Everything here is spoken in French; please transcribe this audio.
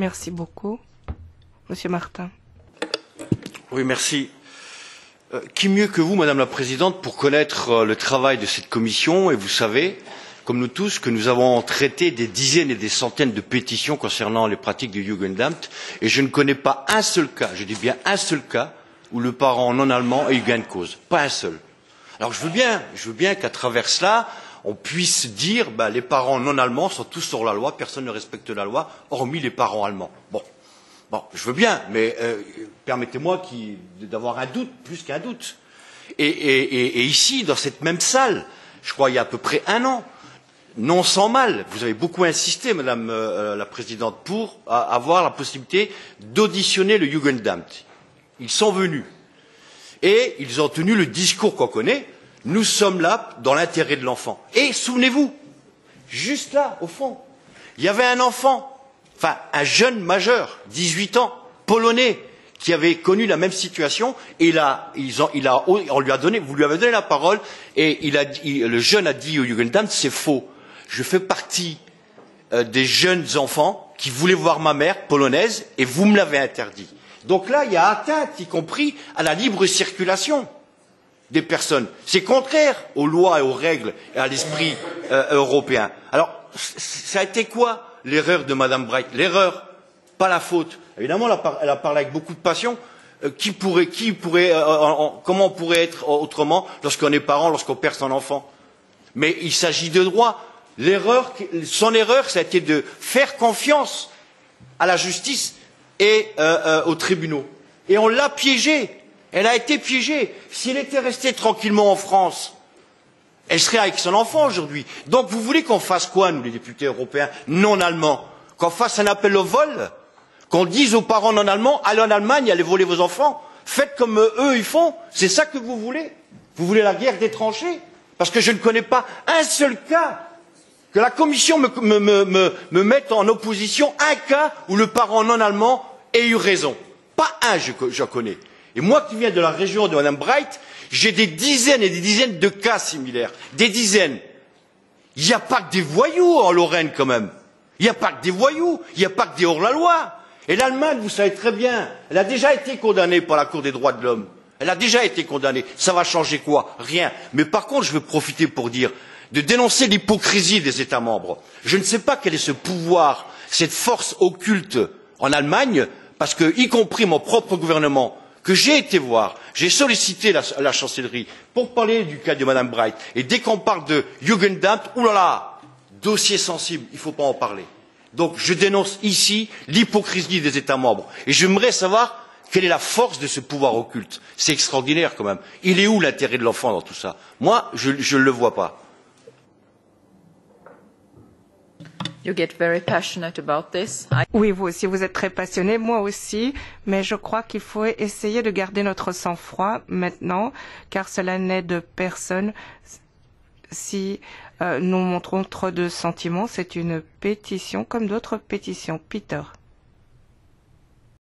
Merci beaucoup. Monsieur Martin. Oui, merci. Qui mieux que vous, Madame la Présidente, pour connaître le travail de cette commission, et vous savez, comme nous tous, que nous avons traité des dizaines et des centaines de pétitions concernant les pratiques du Jugendamt, et je ne connais pas un seul cas, je dis bien un seul cas, où le parent non allemand ait eu gain de cause. Pas un seul. Alors je veux bien qu'à travers cela, on puisse dire, les parents non allemands sont tous sur la loi, personne ne respecte la loi, hormis les parents allemands. Bon, je veux bien, mais permettez-moi d'avoir un doute, plus qu'un doute. Et ici, dans cette même salle, je crois il y a à peu près un an, non sans mal, vous avez beaucoup insisté, Madame la Présidente, pour avoir la possibilité d'auditionner le Jugendamt. Ils sont venus et ils ont tenu le discours qu'on connaît. Nous sommes là dans l'intérêt de l'enfant. Et souvenez-vous, juste là, au fond, il y avait un enfant, enfin un jeune majeur, 18 ans, polonais, qui avait connu la même situation, et on lui a donné, vous lui avez donné la parole, et le jeune a dit au Jugendamt, c'est faux. Je fais partie des jeunes enfants qui voulaient voir ma mère polonaise, et vous me l'avez interdit. Donc là, il y a atteinte, y compris à la libre circulation des personnes. C'est contraire aux lois et aux règles et à l'esprit européen. Alors, ça a été quoi l'erreur de Madame Bright? L'erreur, pas la faute. Évidemment, elle a parlé avec beaucoup de passion. Comment on pourrait être autrement lorsqu'on est parent, lorsqu'on perd son enfant? Mais il s'agit de droit. Son erreur, ça a été de faire confiance à la justice et aux tribunaux. Et on l'a piégée. Elle a été piégée. Si elle était restée tranquillement en France, elle serait avec son enfant aujourd'hui. Donc vous voulez qu'on fasse quoi, nous les députés européens non allemands? Qu'on fasse un appel au vol? Qu'on dise aux parents non allemands, allez en Allemagne, allez voler vos enfants? Faites comme eux, ils font? C'est ça que vous voulez? Vous voulez la guerre des tranchées? Parce que je ne connais pas un seul cas que la Commission me mette en opposition, un cas où le parent non allemand ait eu raison. Pas un, je connais. Et moi qui viens de la région de Mme Bright, j'ai des dizaines et des dizaines de cas similaires. Des dizaines. Il n'y a pas que des voyous en Lorraine quand même. Il n'y a pas que des voyous. Il n'y a pas que des hors-la-loi. Et l'Allemagne, vous savez très bien, elle a déjà été condamnée par la Cour des droits de l'homme. Elle a déjà été condamnée. Ça va changer quoi? Rien. Mais par contre, je veux profiter pour dire, de dénoncer l'hypocrisie des États membres. Je ne sais pas quel est ce pouvoir, cette force occulte en Allemagne, parce que, y compris mon propre gouvernement, que j'ai été voir, j'ai sollicité la chancellerie pour parler du cas de Mme Bright. Et dès qu'on parle de Jugendamt, oulala, dossier sensible, il ne faut pas en parler. Donc je dénonce ici l'hypocrisie des États membres. Et j'aimerais savoir quelle est la force de ce pouvoir occulte. C'est extraordinaire quand même. Il est où l'intérêt de l'enfant dans tout ça? Moi, je ne le vois pas. You get very passionate about this. Oui, vous aussi, vous êtes très passionné, moi aussi, mais je crois qu'il faut essayer de garder notre sang-froid maintenant, car cela n'aide personne si nous montrons trop de sentiments. C'est une pétition comme d'autres pétitions. Peter.